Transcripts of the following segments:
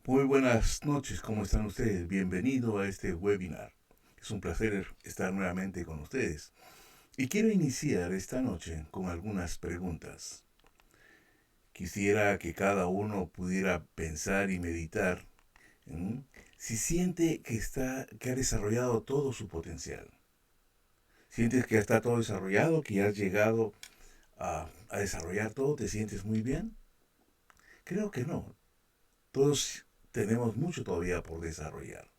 Muy buenas noches, ¿cómo están ustedes? Bienvenido a este webinar. Es un placer estar nuevamente con ustedes. Y quiero iniciar esta noche con algunas preguntas. Quisiera que cada uno pudiera pensar y meditar ¿m? Si siente que ha desarrollado todo su potencial. ¿Sientes que está todo desarrollado, que has llegado a desarrollar todo? ¿Te sientes muy bien? Creo que no. Todos tenemos mucho todavía por desarrollar.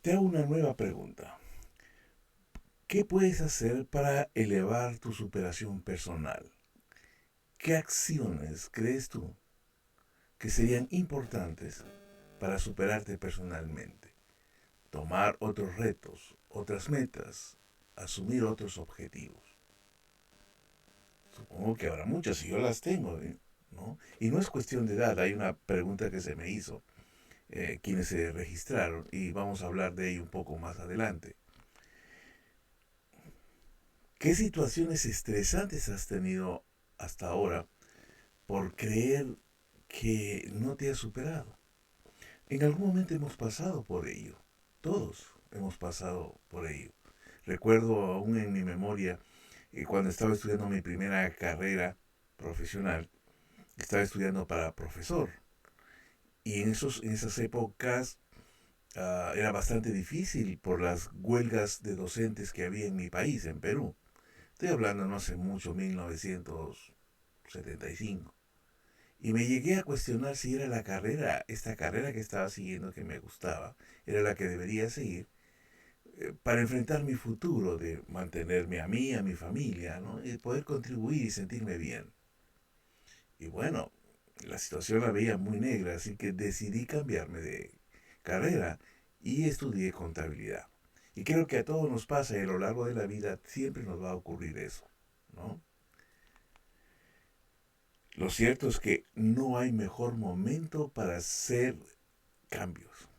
Te hago una nueva pregunta. ¿Qué puedes hacer para elevar tu superación personal? ¿Qué acciones crees tú que serían importantes para superarte personalmente? Tomar otros retos, otras metas, asumir otros objetivos. Supongo que habrá muchas y yo las tengo, ¿no? Y no es cuestión de edad, hay una pregunta que se me hizo, quienes se registraron, y vamos a hablar de ello un poco más adelante. ¿Qué situaciones estresantes has tenido hasta ahora por creer que no te has superado? En algún momento hemos pasado por ello. Todos hemos pasado por ello. Recuerdo aún en mi memoria cuando estaba estudiando mi primera carrera profesional, estaba estudiando para profesor. Y en esas épocas era bastante difícil por las huelgas de docentes que había en mi país, en Perú. Estoy hablando no hace mucho, 1975. Y me llegué a cuestionar si era esta carrera que estaba siguiendo que me gustaba, era la que debería seguir para enfrentar mi futuro, de mantenerme a mí, a mi familia, ¿no? Y poder contribuir y sentirme bien. Y bueno, la situación la veía muy negra, así que decidí cambiarme de carrera y estudié contabilidad. Y creo que a todos nos pasa y a lo largo de la vida siempre nos va a ocurrir eso, ¿no? Lo cierto es que no hay mejor momento para hacer cambios.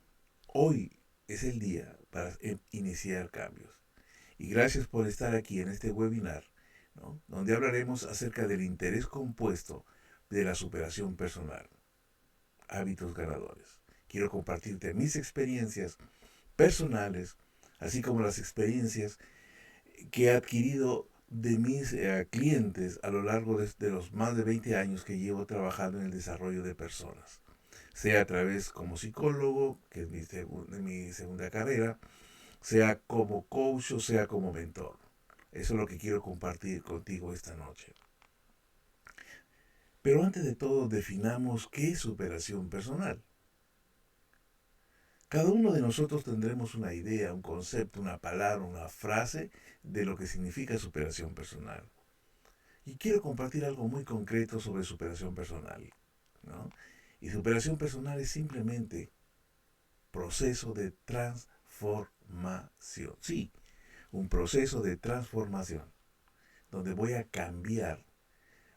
Hoy es el día para iniciar cambios. Y gracias por estar aquí en este webinar, ¿no? Donde hablaremos acerca del interés compuesto de la superación personal, hábitos ganadores. Quiero compartirte mis experiencias personales, así como las experiencias que he adquirido de mis clientes a lo largo de los más de 20 años que llevo trabajando en el desarrollo de personas, sea a través como psicólogo, que es mi segunda carrera, sea como coach o sea como mentor. Eso es lo que quiero compartir contigo esta noche. Pero antes de todo, definamos qué es superación personal. Cada uno de nosotros tendremos una idea, un concepto, una palabra, una frase de lo que significa superación personal. Y quiero compartir algo muy concreto sobre superación personal, ¿no? Y superación personal es simplemente proceso de transformación. Sí, un proceso de transformación, donde voy a cambiar,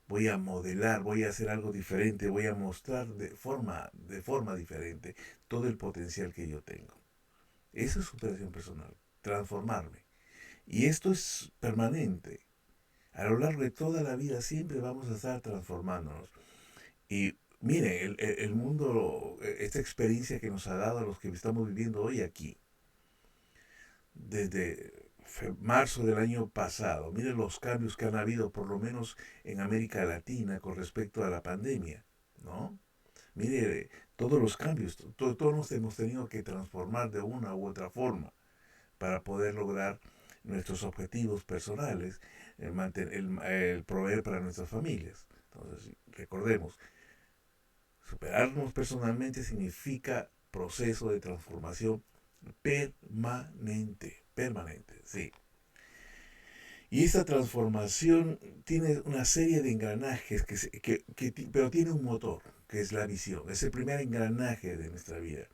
voy a modelar, voy a hacer algo diferente, voy a mostrar de forma diferente todo el potencial que yo tengo. Eso es superación personal, transformarme. Y esto es permanente. A lo largo de toda la vida siempre vamos a estar transformándonos. Y mire, el mundo, esta experiencia que nos ha dado a los que estamos viviendo hoy aquí, desde marzo del año pasado, mire los cambios que han habido, por lo menos en América Latina, con respecto a la pandemia, ¿no? Mire, todos los cambios, todos nos hemos tenido que transformar de una u otra forma para poder lograr nuestros objetivos personales, el proveer para nuestras familias. Entonces, recordemos, superarnos personalmente significa proceso de transformación permanente, permanente, sí. Y esta transformación tiene una serie de engranajes, pero tiene un motor, que es la visión. Es el primer engranaje de nuestra vida.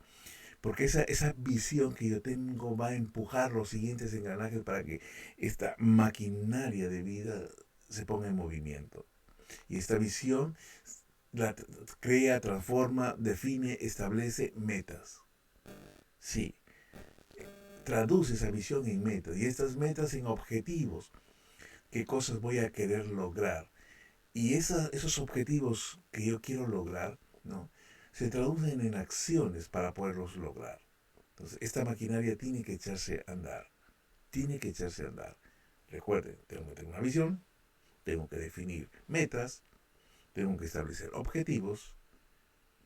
Porque esa visión que yo tengo va a empujar los siguientes engranajes para que esta maquinaria de vida se ponga en movimiento. Y esta visión la crea, transforma, define, establece metas. Sí, traduce esa visión en metas y estas metas en objetivos. ¿Qué cosas voy a querer lograr? Y esos objetivos que yo quiero lograr ¿no? Se traducen en acciones para poderlos lograr. Entonces, esta maquinaria tiene que echarse a andar. Tiene que echarse a andar. Recuerden, tengo que tener una visión, tengo que definir metas, tengo que establecer objetivos,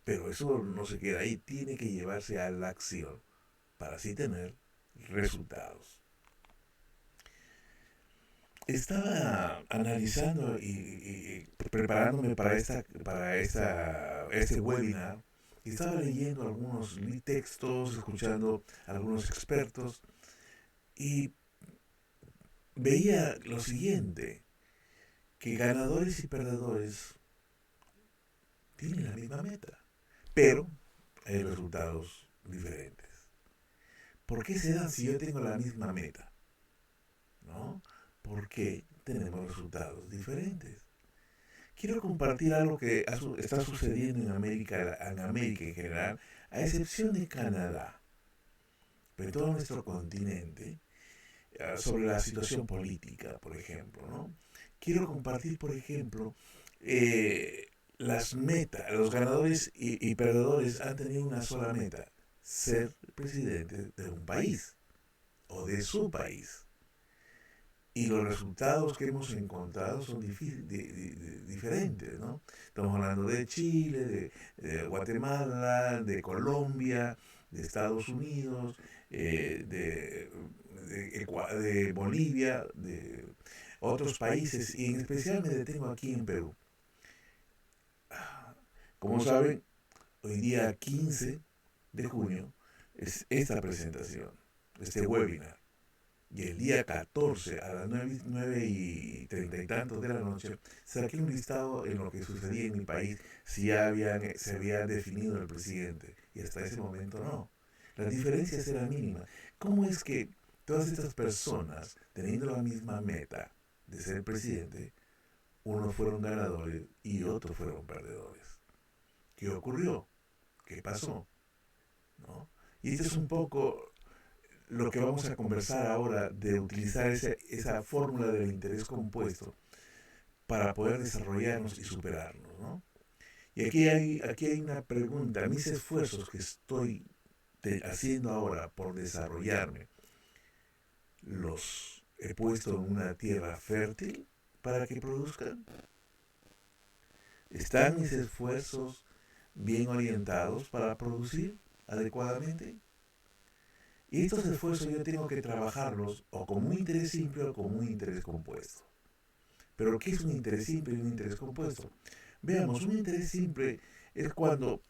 pero eso no se queda ahí, tiene que llevarse a la acción para así tener resultados. Estaba analizando y preparándome este webinar y estaba leyendo algunos textos, escuchando a algunos expertos y veía lo siguiente, que ganadores y perdedores tienen la misma meta, pero hay resultados diferentes. ¿Por qué se dan si yo tengo la misma meta? ¿No? ¿Por qué tenemos resultados diferentes? Quiero compartir algo que está sucediendo en América en general, a excepción de Canadá, pero en todo nuestro continente, sobre la situación política, por ejemplo, ¿no? Quiero compartir, por ejemplo, las metas, los ganadores y perdedores han tenido una sola meta, ser presidente de un país o de su país. Y los resultados que hemos encontrado son diferentes, ¿no? Estamos hablando de Chile, de Guatemala, de Colombia, de Estados Unidos, de Bolivia, de otros países, y en especial me detengo aquí en Perú. Como saben, hoy día 15 de junio es esta presentación, este webinar. Y el día 14 a las 9:30 y tantos de la noche saqué un listado en lo que sucedía en mi país si se había definido el presidente. Y hasta ese momento no. Las diferencias eran mínimas. ¿Cómo es que todas estas personas, teniendo la misma meta de ser presidente, unos fueron ganadores y otros fueron perdedores? ¿Qué ocurrió? ¿Qué pasó? ¿No? Y esto es un poco lo que vamos a conversar ahora, de utilizar esa fórmula del interés compuesto para poder desarrollarnos y superarnos, ¿no? Y aquí hay una pregunta. Mis esfuerzos que estoy haciendo ahora por desarrollarme, ¿los he puesto en una tierra fértil para que produzcan? ¿Están mis esfuerzos bien orientados para producir adecuadamente? Y estos esfuerzos yo tengo que trabajarlos o como un interés simple o como un interés compuesto. Pero ¿qué es un interés simple y un interés compuesto? Veamos, un interés simple es cuando,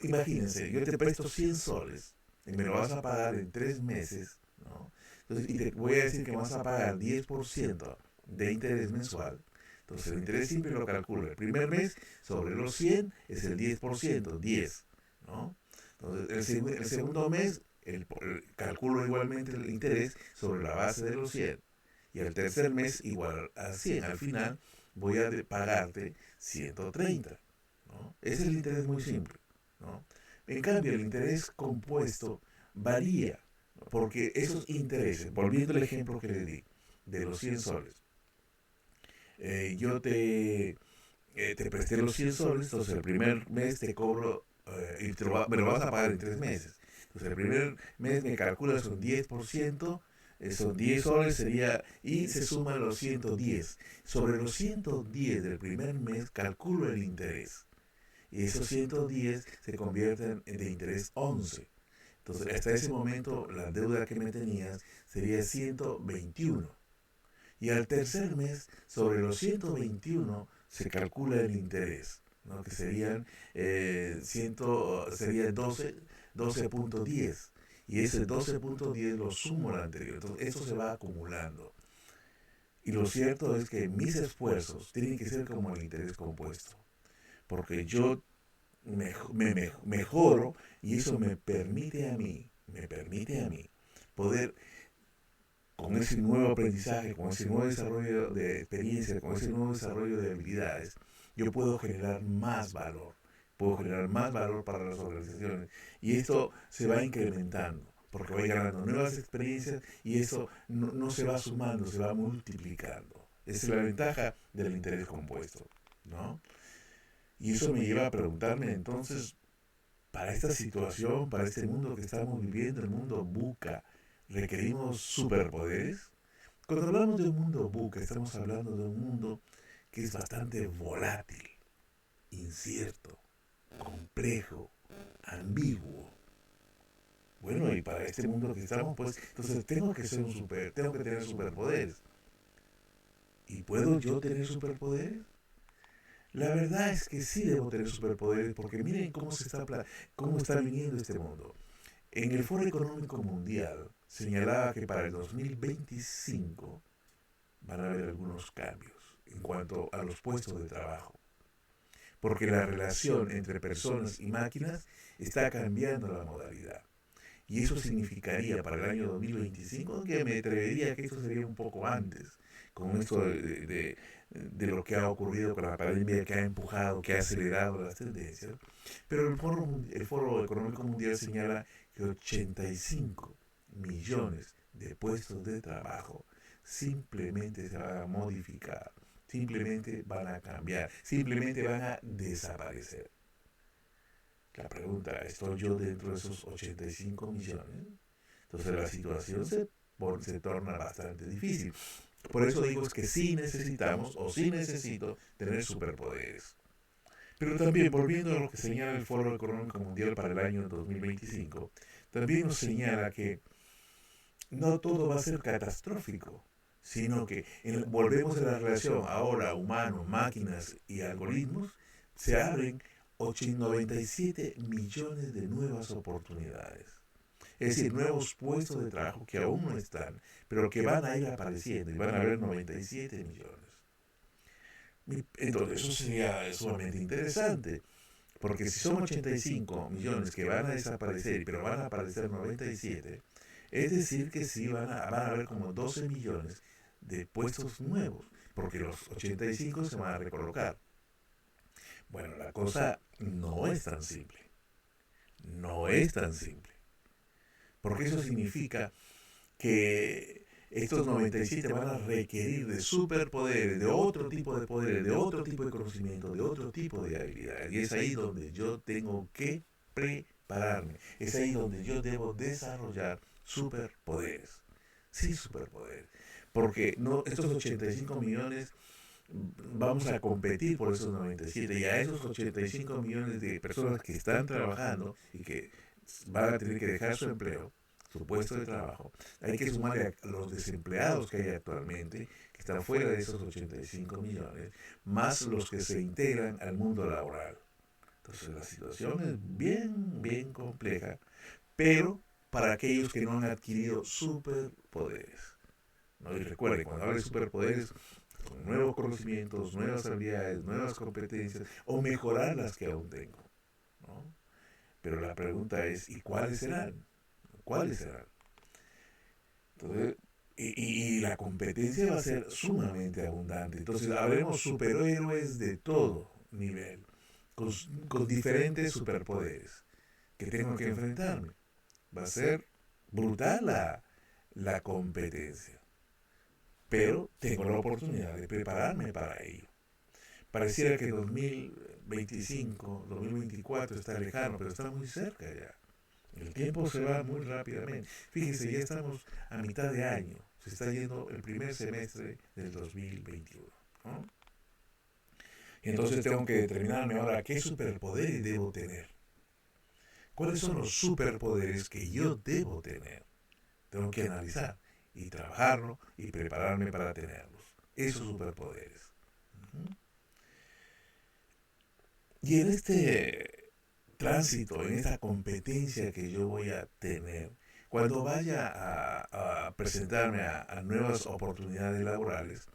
imagínense, yo te presto 100 soles y me lo vas a pagar en 3 meses, ¿no? Entonces, y te voy a decir que me vas a pagar 10% de interés mensual. Entonces, el interés simple lo calculo. El primer mes, sobre los 100, es el 10%, 10, ¿no? Entonces, el segundo mes, calculo igualmente el interés sobre la base de los 100. Y el tercer mes igual a 100. Al final voy a pagarte 130, ¿no? Ese es el interés muy simple, ¿no? En cambio, el interés compuesto varía, ¿no? Porque esos intereses, volviendo al ejemplo que le di, de los 100 soles, yo te presté los 100 soles, entonces el primer mes te cobro, y me lo vas a pagar en 3 meses. Entonces el primer mes me calculas un 10%, son 10 soles sería, y se suman los 110. Sobre los 110 del primer mes calculo el interés. Y esos 110 se convierten de interés 11. Entonces hasta ese momento la deuda que me tenías sería 121. Y al tercer mes, sobre los 121, se calcula el interés, ¿no? Que serían, sería 12.10. Y ese 12.10 lo sumo al anterior. Entonces, esto se va acumulando. Y lo cierto es que mis esfuerzos tienen que ser como el interés compuesto. Porque yo mejoro y eso me permite a mí poder, con ese nuevo aprendizaje, con ese nuevo desarrollo de experiencia, con ese nuevo desarrollo de habilidades, yo puedo generar más valor. Puedo generar más valor para las organizaciones. Y esto se va incrementando, porque voy ganando nuevas experiencias y eso no se va sumando, se va multiplicando. Esa es la ventaja del interés compuesto, ¿no? Y eso me lleva a preguntarme entonces, para esta situación, para este mundo que estamos viviendo, el mundo VUCA, ¿requerimos superpoderes? Cuando hablamos de un mundo VUCA, estamos hablando de un mundo que es bastante volátil, incierto, complejo, ambiguo. Bueno, y para este mundo que estamos, pues, entonces tengo que tener superpoderes. ¿Y puedo yo tener superpoderes? La verdad es que sí debo tener superpoderes porque miren cómo está viniendo este mundo. En el Foro Económico Mundial señalaba que para el 2025 van a haber algunos cambios en cuanto a los puestos de trabajo, porque la relación entre personas y máquinas está cambiando la modalidad. Y eso significaría para el año 2025, que me atrevería que eso sería un poco antes, con esto de lo que ha ocurrido con la pandemia, que ha empujado, que ha acelerado las tendencias. Pero el Foro Económico Mundial señala que 85 millones de puestos de trabajo simplemente se van a modificar, simplemente van a cambiar, simplemente van a desaparecer. La pregunta, ¿estoy yo dentro de esos 85 millones? Entonces la situación se torna bastante difícil. Por eso digo es que sí necesitamos o sí necesito tener superpoderes. Pero también, volviendo a lo que señala el Foro Económico Mundial para el año 2025, también nos señala que no todo va a ser catastrófico, sino que volvemos a la relación ahora humano, máquinas y algoritmos, se abren 97 millones de nuevas oportunidades. Es decir, nuevos puestos de trabajo que aún no están, pero que van a ir apareciendo y van a haber 97 millones. Entonces, eso sería sumamente interesante, porque si son 85 millones que van a desaparecer, pero van a aparecer 97, es decir, que sí van a haber como 12 millones de puestos nuevos, porque los 85 se van a recolocar. Bueno, la cosa no es tan simple. No es tan simple. Porque eso significa que estos 97 van a requerir de superpoderes, de otro tipo de poderes, de otro tipo de conocimiento, de otro tipo de habilidades. Y es ahí donde yo tengo que prepararme. Es ahí donde yo debo desarrollar superpoderes. Sí, superpoderes. Porque no, estos 85 millones vamos a competir por esos 97 y a esos 85 millones de personas que están trabajando y que van a tener que dejar su empleo, su puesto de trabajo, hay que sumarle a los desempleados que hay actualmente, que están fuera de esos 85 millones, más los que se integran al mundo laboral. Entonces la situación es bien compleja, pero para aquellos que no han adquirido superpoderes. ¿No? Y recuerden, cuando hablo de superpoderes, con nuevos conocimientos, nuevas habilidades, nuevas competencias, o mejorar las que aún tengo. ¿No? Pero la pregunta es, ¿y cuáles serán? ¿Cuáles serán? Entonces, y la competencia va a ser sumamente abundante. Entonces, habremos superhéroes de todo nivel, con, con diferentes superpoderes que tengo que enfrentarme. Va a ser brutal la competencia. Pero tengo la oportunidad de prepararme para ello. Pareciera que 2025, 2024 está lejano, pero está muy cerca ya. El tiempo se va muy rápidamente. Fíjense, ya estamos a mitad de año. Se está yendo el primer semestre del 2021. ¿No? Y entonces tengo que determinarme ahora qué superpoderes debo tener. ¿Cuáles son los superpoderes que yo debo tener? Tengo que analizar y trabajarlo y prepararme para tenerlos. Esos superpoderes. Uh-huh. Y en este tránsito, en esta competencia que yo voy a tener, cuando vaya a presentarme a nuevas oportunidades laborales,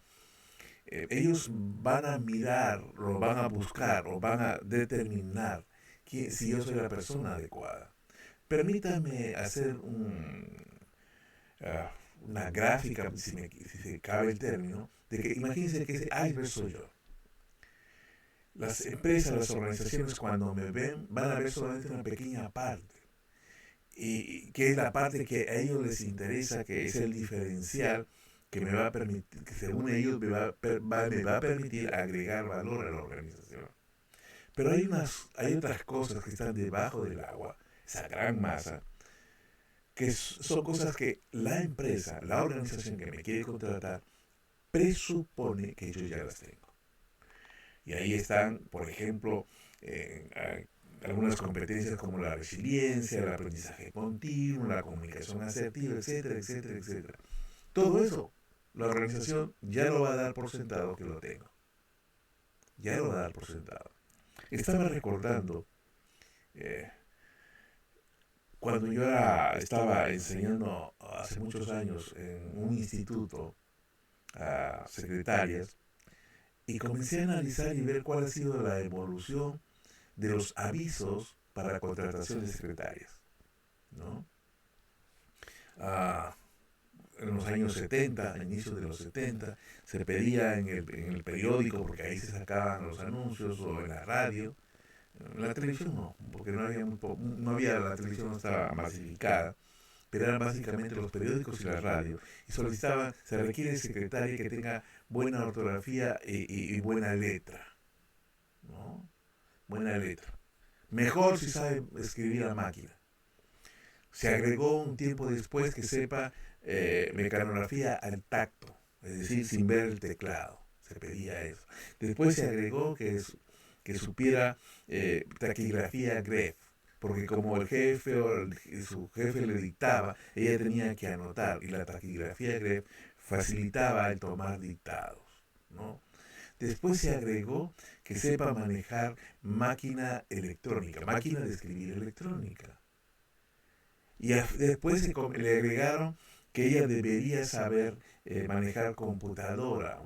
ellos van a mirar, o van a buscar, o van a determinar si yo soy la persona adecuada. Permítame hacer una gráfica, si se cabe el término, de que imagínense que ese iceberg soy yo. Las empresas, las organizaciones cuando me ven van a ver solamente una pequeña parte, y que es la parte que a ellos les interesa, que es el diferencial que me va a permitir, que según ellos me va a permitir agregar valor a la organización. Pero hay otras cosas que están debajo del agua, esa gran masa, que son cosas que la empresa, la organización que me quiere contratar, presupone que yo ya las tengo. Y ahí están, por ejemplo, algunas competencias como la resiliencia, el aprendizaje continuo, la comunicación asertiva, etcétera, etcétera, etcétera. Todo eso, la organización ya lo va a dar por sentado que lo tengo. Ya lo va a dar por sentado. Estaba recordando eh, cuando yo estaba enseñando hace muchos años en un instituto a secretarias y comencé a analizar y ver cuál ha sido la evolución de los avisos para la contratación de secretarias, ¿no? Ah, en los años 70, a inicios de los 70, se pedía en el periódico, porque ahí se sacaban los anuncios, o en la radio. En la televisión no, porque no había, la televisión no estaba masificada, pero eran básicamente los periódicos y la radio. Y solicitaban, se requiere secretaria que tenga buena ortografía y buena letra, ¿no? Buena letra. Mejor si sabe escribir a máquina. Se agregó un tiempo después que sepa mecanografía al tacto, es decir, sin ver el teclado. Se pedía eso. Después se agregó que supiera taquigrafía Gref, porque como el jefe su jefe le dictaba, ella tenía que anotar, y la taquigrafía Gref facilitaba el tomar dictados, ¿no? Después se agregó que sepa manejar máquina electrónica, máquina de escribir electrónica. Y después le agregaron que ella debería saber manejar computadora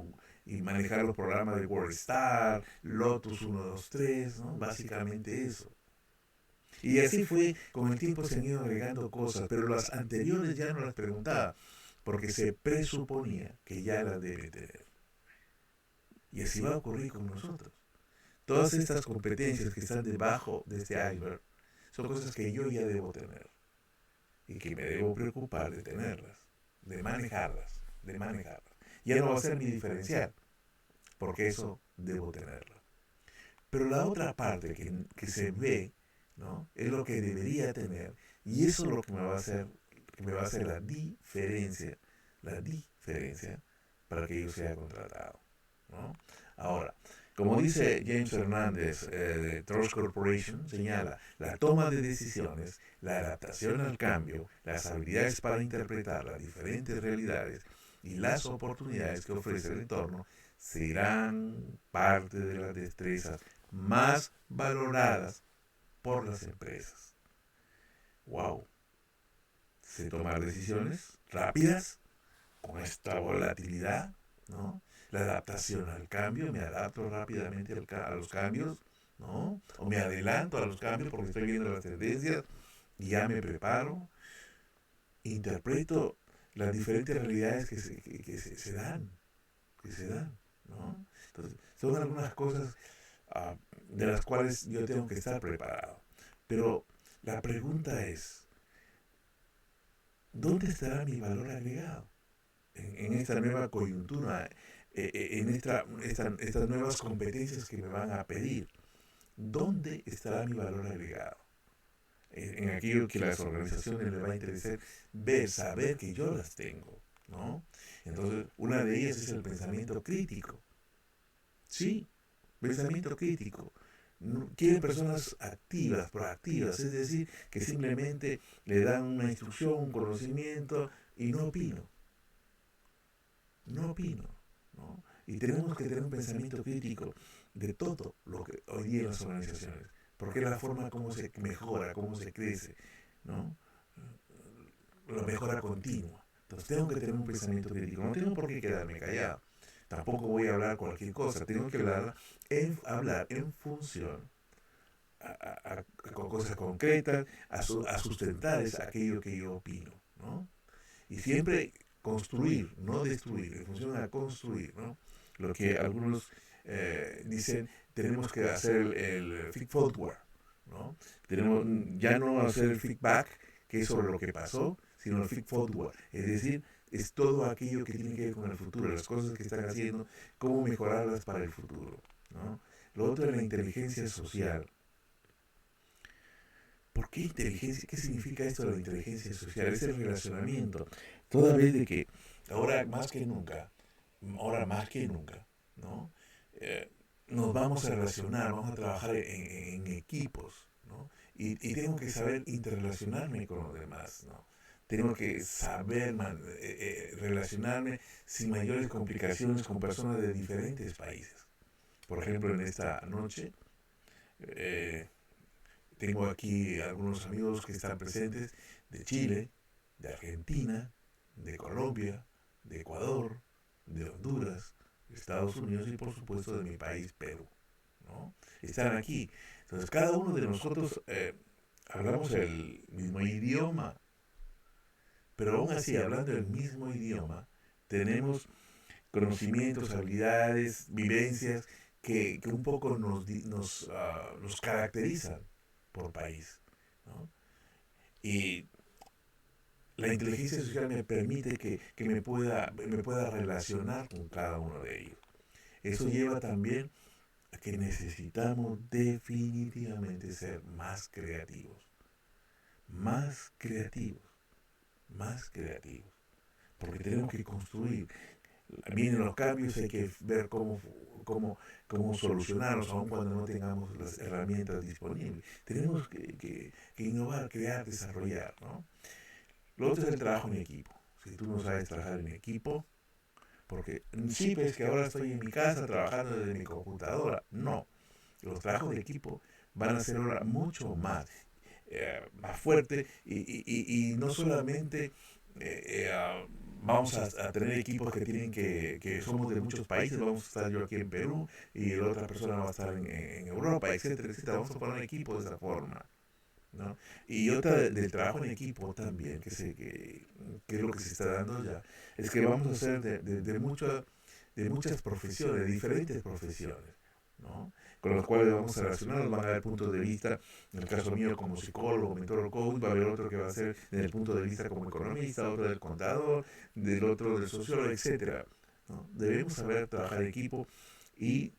y manejar los programas de WordStar, Lotus 123, ¿no? Básicamente eso. Y así fue, con el tiempo se han ido agregando cosas, pero las anteriores ya no las preguntaba, porque se presuponía que ya las debe tener. Y así va a ocurrir con nosotros. Todas estas competencias que están debajo de este iceberg son cosas que yo ya debo tener y que me debo preocupar de tenerlas, de manejarlas, de manejarlas. Ya no va a ser mi diferencial, porque eso debo tenerlo. Pero la otra parte que se ve, ¿no? Es lo que debería tener, y eso es lo que me va a hacer la diferencia para que yo sea contratado, ¿no? Ahora, como dice James Hernández de Trust Corporation, señala, la toma de decisiones, la adaptación al cambio, las habilidades para interpretar las diferentes realidades y las oportunidades que ofrece el entorno serán parte de las destrezas más valoradas por las empresas. ¡Wow! Se toman decisiones rápidas con esta volatilidad, ¿no? La adaptación al cambio, me adapto rápidamente a los cambios, ¿no? O me adelanto a los cambios porque estoy viendo las tendencias y ya me preparo, interpreto las diferentes realidades se dan, ¿no? Entonces, son algunas cosas de las cuales yo tengo que estar preparado. Pero la pregunta es, ¿dónde estará mi valor agregado en esta nueva coyuntura, en estas nuevas competencias que me van a pedir? ¿Dónde estará mi valor agregado? En aquello que las organizaciones les va a interesar ver, saber que yo las tengo, ¿no? Entonces, una de ellas es el pensamiento crítico. Sí, pensamiento crítico. Quieren personas activas, proactivas, es decir, que simplemente le dan una instrucción, un conocimiento y no opino. No opino, ¿no? Y tenemos que tener un pensamiento crítico de todo lo que hoy día en las organizaciones, porque es la forma como se mejora, cómo se crece, ¿no? La mejora continua. Entonces tengo que tener un pensamiento crítico, no tengo por qué quedarme callado. Tampoco voy a hablar cualquier cosa, tengo que hablar en función con cosas concretas, a sustentar aquello que yo opino, ¿no? Y siempre construir, no destruir, en función a construir, ¿no? Lo que algunos dicen, tenemos que hacer el feed forward, ¿no? Tenemos ya no hacer el feedback, que es sobre lo que pasó, sino el feed forward, es decir, es todo aquello que tiene que ver con el futuro, las cosas que están haciendo, cómo mejorarlas para el futuro, ¿no? Lo otro es la inteligencia social. ¿Por qué inteligencia? ¿Qué significa esto de la inteligencia social? Es el relacionamiento. Toda vez de que ahora más que nunca, ¿no? Eh, nos vamos a relacionar, vamos a trabajar en equipos, ¿no? Y tengo que saber interrelacionarme con los demás, ¿no? Tengo que saber relacionarme sin mayores complicaciones con personas de diferentes países. Por ejemplo, en esta noche eh, tengo aquí algunos amigos que están presentes de Chile, de Argentina, de Colombia, de Ecuador, de Honduras, de Estados Unidos y por supuesto de mi país, Perú, ¿no? Están aquí. Entonces cada uno de nosotros hablamos el mismo idioma, pero aún así, hablando el mismo idioma, tenemos conocimientos, habilidades, vivencias que un poco nos caracterizan por país, ¿no? Y la inteligencia social me permite que me pueda relacionar con cada uno de ellos. Eso lleva también a que necesitamos definitivamente ser más creativos, más creativos, más creativos, porque tenemos que construir. Vienen los cambios, hay que ver cómo solucionarlos, aun cuando no tengamos las herramientas disponibles. Tenemos que innovar, crear, desarrollar, ¿no? Lo otro es el trabajo en equipo. Si tú no sabes trabajar en equipo, porque sí, ves que ahora estoy en mi casa trabajando desde mi computadora. No, los trabajos de equipo van a ser ahora mucho más fuerte y no solamente vamos a tener equipos que que somos de muchos países, vamos a estar yo aquí en Perú y la otra persona va a estar en Europa, etcétera, etcétera. Vamos a poner equipos de esa forma, ¿no? Y otra del trabajo en equipo también, que es lo que se está dando ya, es que vamos a hacer de muchas profesiones, de diferentes profesiones, ¿no? Con los cuales vamos a relacionarnos, van a haber puntos de vista, en el caso mío como psicólogo, mentor o coach, va a haber otro que va a ser desde el punto de vista como economista, otro del contador, del otro del sociólogo, etcétera, ¿no? Debemos saber trabajar en equipo y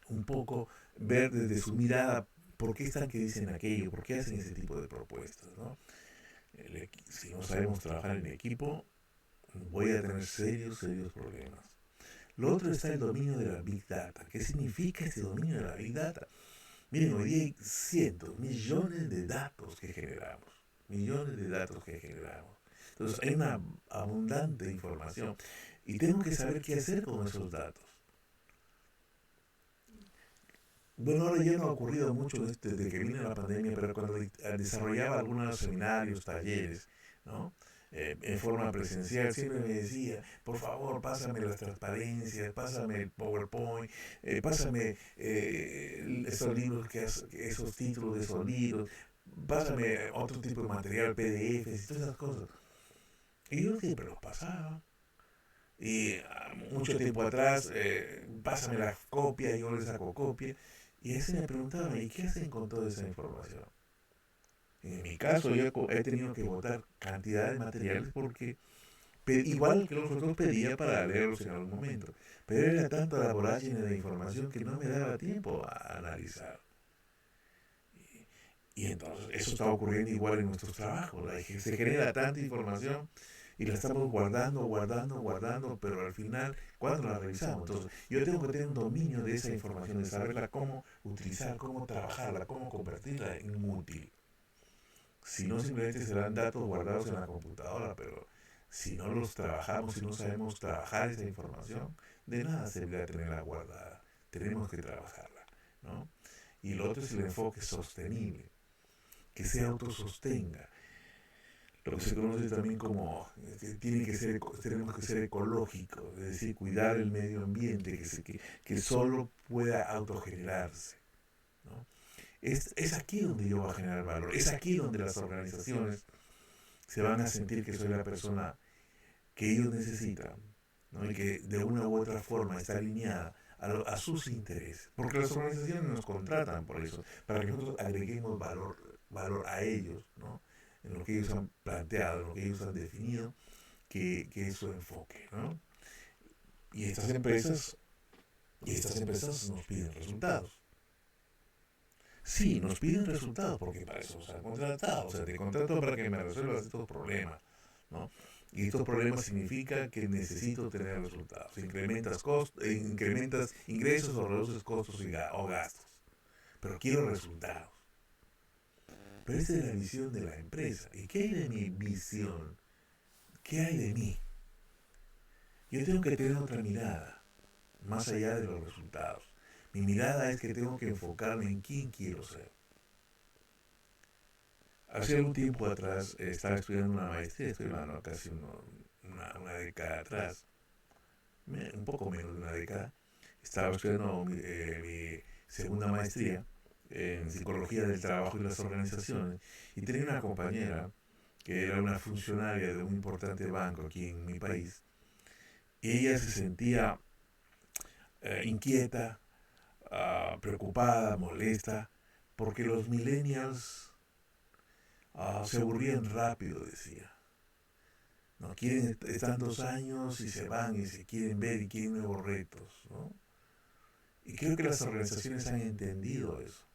un poco ver desde su mirada por qué están que dicen aquello, por qué hacen ese tipo de propuestas, ¿no? Si no sabemos trabajar en equipo, voy a tener serios problemas. Lo otro está el dominio de la Big Data. ¿Qué significa ese dominio de la Big Data? Miren, hoy día hay cientos, millones de datos que generamos. Millones de datos que generamos. Entonces hay una abundante información y tengo que saber qué hacer con esos datos. Bueno, ahora ya no ha ocurrido mucho desde que vino la pandemia, pero cuando desarrollaba algunos seminarios, talleres, ¿no? En forma presencial, siempre me decía, por favor, pásame las transparencias, pásame el PowerPoint, pásame esos libros, esos títulos de esos libros, pásame otro tipo de material, PDFs y todas esas cosas. Y yo siempre los pasaba. Y mucho tiempo atrás, pásame la copia, yo le saco copia. Y ese me preguntaba, ¿y qué hacen con toda esa información? En mi caso, yo he tenido que botar cantidad de materiales porque, igual que los otros, pedía para leerlos en algún momento. Pero era tanta la vorágine de información que no me daba tiempo a analizar. Y entonces eso está ocurriendo igual en nuestros trabajos. Se genera tanta información y la estamos guardando, pero al final, ¿cuándo la revisamos? Entonces, yo tengo que tener un dominio de esa información, de saberla cómo utilizar, cómo trabajarla, cómo convertirla en útil. Si no, simplemente serán datos guardados en la computadora, pero si no los trabajamos, si no sabemos trabajar esa información, de nada servirá tenerla guardada. Tenemos que trabajarla, ¿no? Y lo otro es el enfoque sostenible, que se autosostenga, lo que se conoce también como que tenemos que ser ecológicos, es decir, cuidar el medio ambiente, que solo pueda autogenerarse, ¿no? Es aquí donde yo voy a generar valor, es aquí donde las organizaciones se van a sentir que soy la persona que ellos necesitan, ¿no? Y que de una u otra forma está alineada a sus intereses, porque las organizaciones nos contratan por eso, para que nosotros agreguemos valor a ellos, ¿no? En lo que ellos han planteado, en lo que ellos han definido, que es su enfoque, ¿no? Y estas empresas Y estas empresas nos piden resultados. Sí, nos piden resultados porque para eso nos han contratado. O sea, te contrato para que me resuelvas estos problemas, ¿no? Y estos problemas significa que necesito tener resultados. Incrementas ingresos o reduces costos o gastos. Pero quiero resultados. Pero esa es la visión de la empresa. ¿Y qué hay de mi visión? ¿Qué hay de mí? Yo tengo que tener otra mirada, más allá de los resultados. Mi mirada es que tengo que enfocarme en quién quiero ser. Hace algún tiempo atrás estaba estudiando una maestría, estoy hablando casi una década atrás, un poco menos de una década. Estaba estudiando mi segunda maestría en psicología del trabajo y las organizaciones, y tenía una compañera que era una funcionaria de un importante banco aquí en mi país, y ella se sentía inquieta, preocupada, molesta, porque los millennials se aburrían rápido, decía. No quieren, están 2 años y se van y se quieren ver y quieren nuevos retos, ¿no? Y creo que las organizaciones han entendido eso,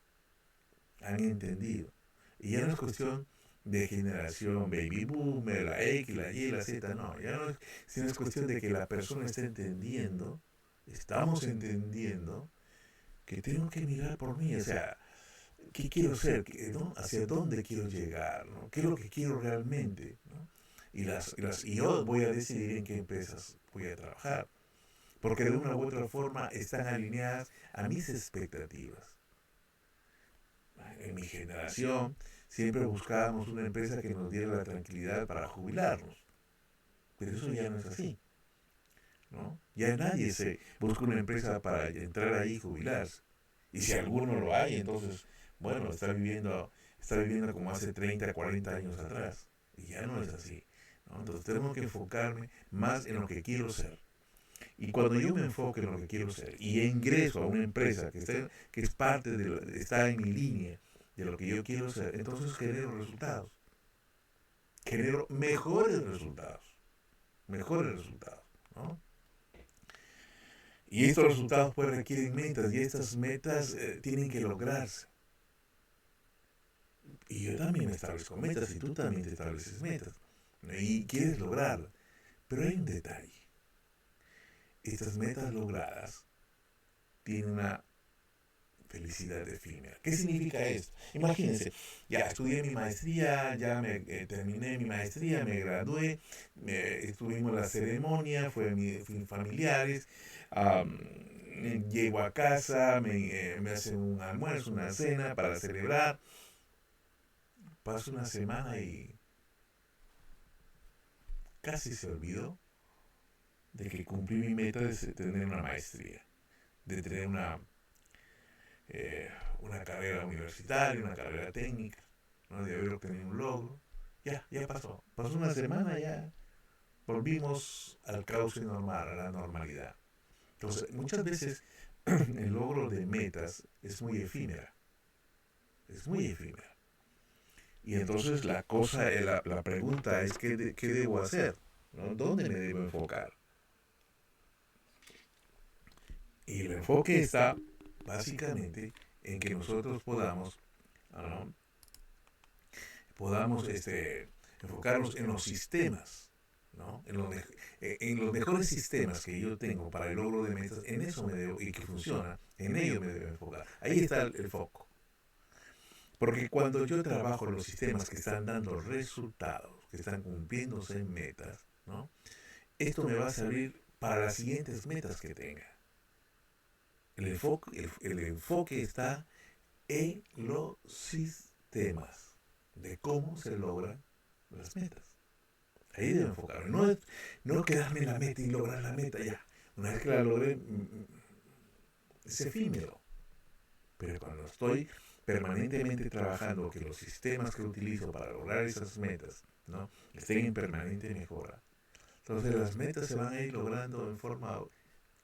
han entendido. Y ya no es cuestión de generación baby boomer, la X, la Y, la Z, no, ya no es, sino es cuestión de que la persona está entendiendo, estamos entendiendo que tengo que mirar por mí, o sea, ¿qué quiero ser? ¿No? ¿Hacia dónde quiero llegar? ¿No? ¿Qué es lo que quiero realmente? ¿No? Y yo voy a decidir en qué empresas voy a trabajar, porque de una u otra forma están alineadas a mis expectativas. En mi generación siempre buscábamos una empresa que nos diera la tranquilidad para jubilarnos, pero eso ya no es así, ¿no? Ya nadie se busca una empresa para entrar ahí y jubilarse. Y si alguno lo hay, entonces, bueno, está viviendo como hace 30, 40 años atrás. Y ya no es así, ¿no? Entonces tenemos que enfocarme más en lo que quiero ser. Y cuando yo me enfoque en lo que quiero ser y ingreso a una empresa que es parte está en mi línea de lo que yo quiero ser, entonces genero resultados. Genero mejores resultados, ¿no? Y estos resultados pues requieren metas y estas metas tienen que lograrse. Y yo también me establezco metas y tú también te estableces metas. Y quieres lograrlas. Pero hay un detalle. Estas metas logradas tienen una felicidad efímera. ¿Qué significa esto? Imagínense, ya estudié mi maestría, ya terminé mi maestría, me gradué, estuvimos en la ceremonia, fui familiares, llego a casa, me hacen un almuerzo, una cena para celebrar. Paso una semana y casi se olvidó de que cumplí mi meta de tener una maestría, de tener una carrera universitaria, una carrera técnica, ¿no? De haber obtenido un logro. Ya pasó. Pasó una semana, ya volvimos al cauce normal, a la normalidad. Entonces, muchas veces el logro de metas es muy efímera. Es muy efímera. Y entonces la pregunta es, ¿qué debo hacer? ¿No? ¿Dónde me debo enfocar? Y el enfoque está básicamente en que nosotros ¿no? podamos enfocarnos en los sistemas, ¿no? En los mejores sistemas que yo tengo para el logro de metas, en eso me debo, y que funciona, en ello me debo enfocar. Ahí está el foco. Porque cuando yo trabajo en los sistemas que están dando resultados, que están cumpliéndose en metas, ¿no? Esto me va a servir para las siguientes metas que tenga. El enfoque está en los sistemas de cómo se logran las metas. Ahí debo enfocarme. No quedarme en la meta y lograr la meta ya. Una vez que la logré, es efímero. Pero cuando estoy permanentemente trabajando que los sistemas que utilizo para lograr esas metas, ¿no? estén en permanente mejora, entonces las metas se van a ir logrando en forma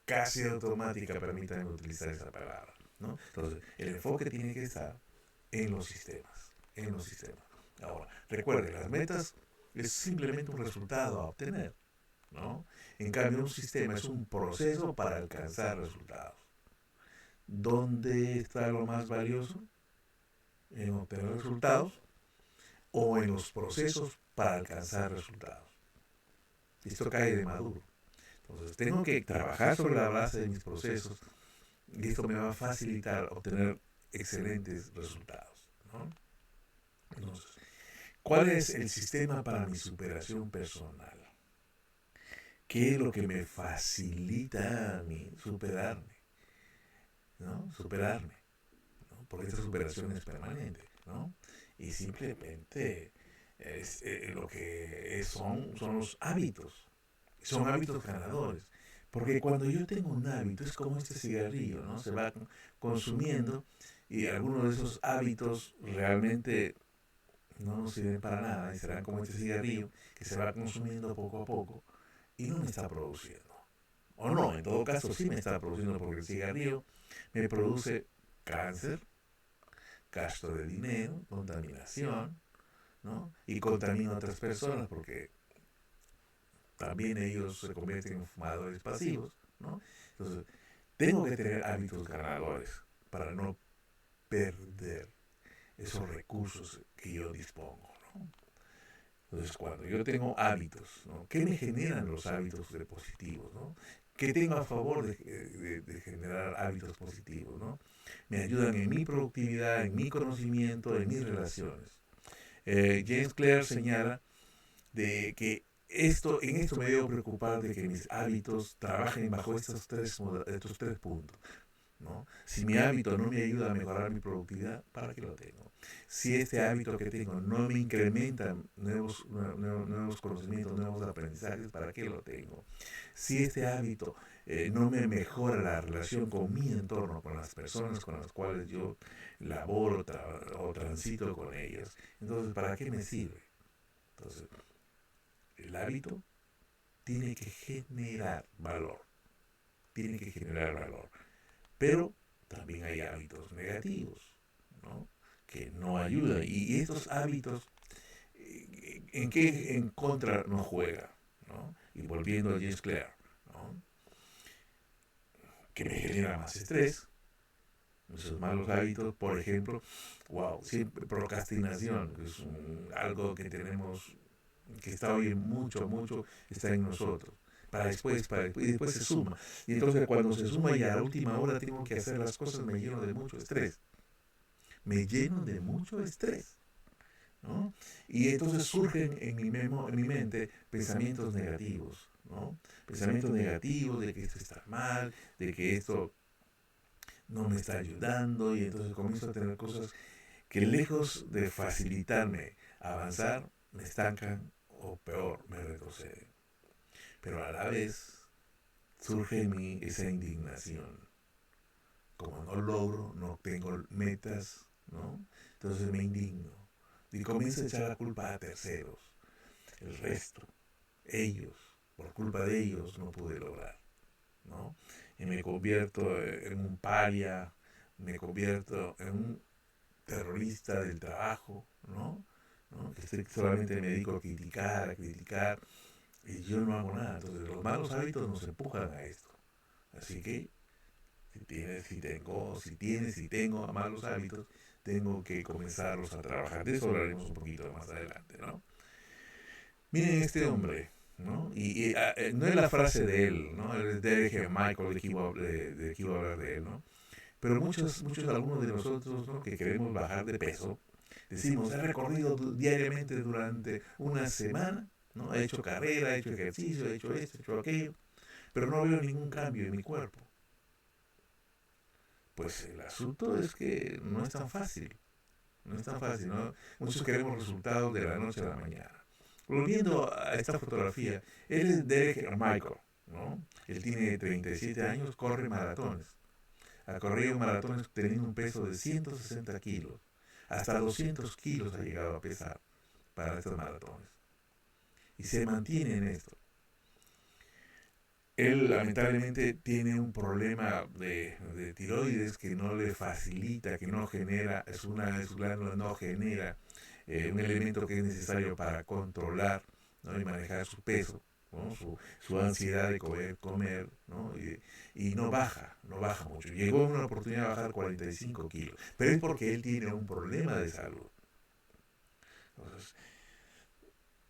casi automática, permítanme utilizar esa palabra, ¿no? Entonces, el enfoque tiene que estar en los sistemas, en los sistemas. Ahora, recuerden, las metas es simplemente un resultado a obtener, ¿no? En cambio, un sistema es un proceso para alcanzar resultados. ¿Dónde está lo más valioso? ¿En obtener resultados o en los procesos para alcanzar resultados? Esto cae de maduro. Entonces tengo que trabajar sobre la base de mis procesos y esto me va a facilitar obtener excelentes resultados, ¿no? Entonces, ¿cuál es el sistema para mi superación personal? ¿Qué es lo que me facilita a mí superarme? ¿No? Superarme, ¿no? Porque esta superación es permanente, ¿no? Y simplemente lo que son los hábitos. Son hábitos ganadores. Porque cuando yo tengo un hábito, es como este cigarrillo, ¿no? Se va consumiendo y algunos de esos hábitos realmente no nos sirven para nada y serán como este cigarrillo que se va consumiendo poco a poco y no me está produciendo. O no, en todo caso sí me está produciendo porque el cigarrillo me produce cáncer, gasto de dinero, contaminación, ¿no? Y contamina a otras personas porque también ellos se convierten en fumadores pasivos, ¿no? Entonces, tengo que tener hábitos ganadores para no perder esos recursos que yo dispongo, ¿no? Entonces, cuando yo tengo hábitos, ¿no? ¿Qué me generan los hábitos de positivos, ¿no? ¿Qué tengo a favor de generar hábitos positivos, ¿no? Me ayudan en mi productividad, en mi conocimiento, en mis relaciones. James Clear señala de que en esto me debo preocupar de que mis hábitos trabajen bajo estos tres puntos, ¿no? Si mi hábito no me ayuda a mejorar mi productividad, ¿para qué lo tengo? Si este hábito que tengo no me incrementa nuevos conocimientos, nuevos aprendizajes, ¿para qué lo tengo? Si este hábito no me mejora la relación con mi entorno, con las personas con las cuales yo laboro o transito con ellas, entonces, ¿para qué me sirve? Entonces, el hábito tiene que generar valor, tiene que generar valor. Pero también hay hábitos negativos, ¿no? Que no ayudan. Y estos hábitos, ¿en qué en contra nos juega? ¿No? Y volviendo a James Clear, ¿no? Que me genera más estrés. Esos malos hábitos, por ejemplo, wow, siempre procrastinación, que es algo que tenemos, que está hoy mucho, está en nosotros. Y después se suma. Y entonces cuando se suma y a la última hora tengo que hacer las cosas, me lleno de mucho estrés. Me lleno de mucho estrés, ¿no? Y entonces surgen en mi mente pensamientos negativos, ¿no? Pensamientos negativos de que esto está mal, de que esto no me está ayudando, y entonces comienzo a tener cosas que lejos de facilitarme avanzar, me estancan o peor, me retroceden. Pero a la vez surge en mí esa indignación. Como no logro, no tengo metas, ¿no? Entonces me indigno y comienzo a echar la culpa a terceros, el resto, ellos, por culpa de ellos no pude lograr, ¿no? Y me convierto en un paria, me convierto en un terrorista del trabajo, ¿no? ¿No? Que solamente me dedico a criticar, y yo no hago nada. Entonces los malos hábitos nos empujan a esto. Así que si tengo malos hábitos, tengo que comenzarlos a trabajar. De eso hablaremos un poquito más adelante, ¿no? Miren este hombre, ¿no? No es la frase de él, ¿no? Es de Michael, de que iba a hablar de él, ¿no? Pero algunos de nosotros, ¿no? Que queremos bajar de peso, decimos, he recorrido diariamente durante una semana, ¿no? He hecho carrera, he hecho ejercicio, he hecho esto, he hecho aquello, pero no veo ningún cambio en mi cuerpo. Pues el asunto es que no es tan fácil, no es tan fácil, ¿no? Muchos queremos resultados de la noche a la mañana. Volviendo a esta fotografía, él es Derek Michael, ¿no? Él tiene 37 años, corre maratones. Ha corrido maratones teniendo un peso de 160 kilos. Hasta 200 kilos ha llegado a pesar para estos maratones. Y se mantiene en esto. Él lamentablemente tiene un problema de tiroides que no le facilita, que no genera, una de sus glándulas no genera un elemento que es necesario para controlar, ¿no? Y manejar su peso. ¿no? Su ansiedad de comer, ¿no? Y no baja mucho. Llegó una oportunidad de bajar 45 kilos, pero es porque él tiene un problema de salud. Entonces,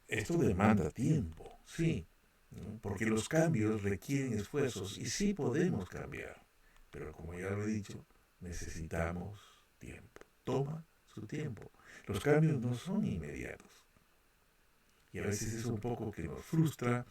esto demanda tiempo, sí, ¿no? Porque los cambios requieren esfuerzos y sí podemos cambiar, pero como ya lo he dicho, necesitamos tiempo. Toma su tiempo. Los cambios no son inmediatos y a veces es un poco que nos frustra,